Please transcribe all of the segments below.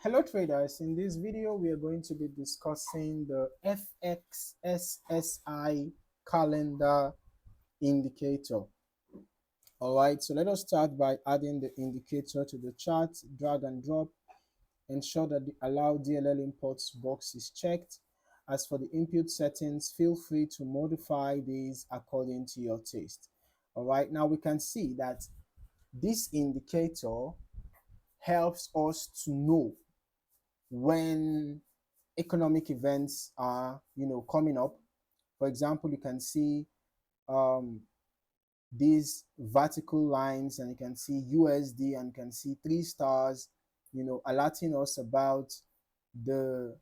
Hello traders, in this video we are going to be discussing the FXSSI Calendar Indicator. Alright, so let us start by adding the indicator to the chart, drag and drop, ensure that the allow DLL imports box is checked. As for the input settings, feel free to modify these according to your taste. Alright, now we can see that this indicator helps us to know when economic events are coming up. For example, you can see these vertical lines, and you can see USD, and you can see 3 stars alerting us about the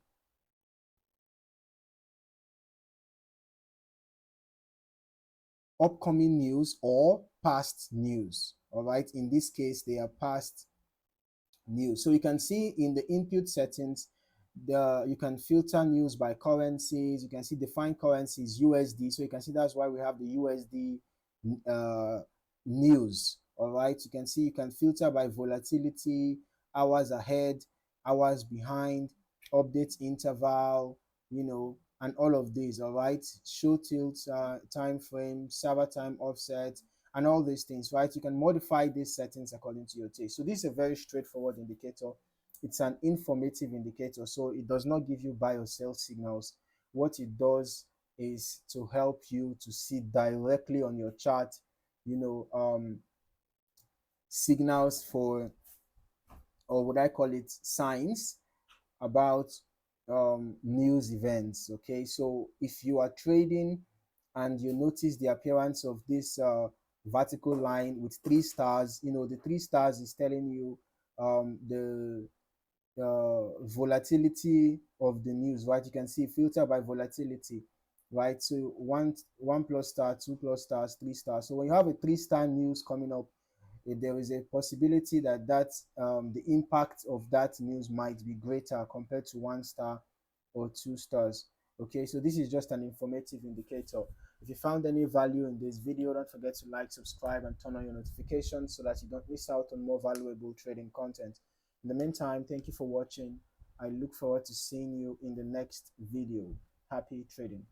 upcoming news or past news. All right, in this case they are past news. So you can see in the input settings, you can filter news by currencies. You can see define currencies USD, so you can see that's why we have the USD news. All right, you can see you can filter by volatility, hours ahead, hours behind, update interval, and all of these. All right, show tilt, time frame, server time offset, and all these things, right? You can modify these settings according to your taste. So this is a very straightforward indicator. It's an informative indicator, so it does not give you buy or sell signals. What it does is to help you to see directly on your chart, signals for, or what I call it, signs about news events. Okay, so if you are trading and you notice the appearance of this vertical line with 3 stars, the 3 stars is telling you the volatility of the news, right? You can see filter by volatility, right? So one plus star, 2 plus stars, 3 stars. So when you have a 3-star news coming up, there is a possibility that the impact of that news might be greater compared to 1 star or 2 stars. Okay, so this is just an informative indicator. If you found any value in this video, don't forget to like, subscribe, and turn on your notifications so that you don't miss out on more valuable trading content. In the meantime, thank you for watching. I look forward to seeing you in the next video. Happy trading.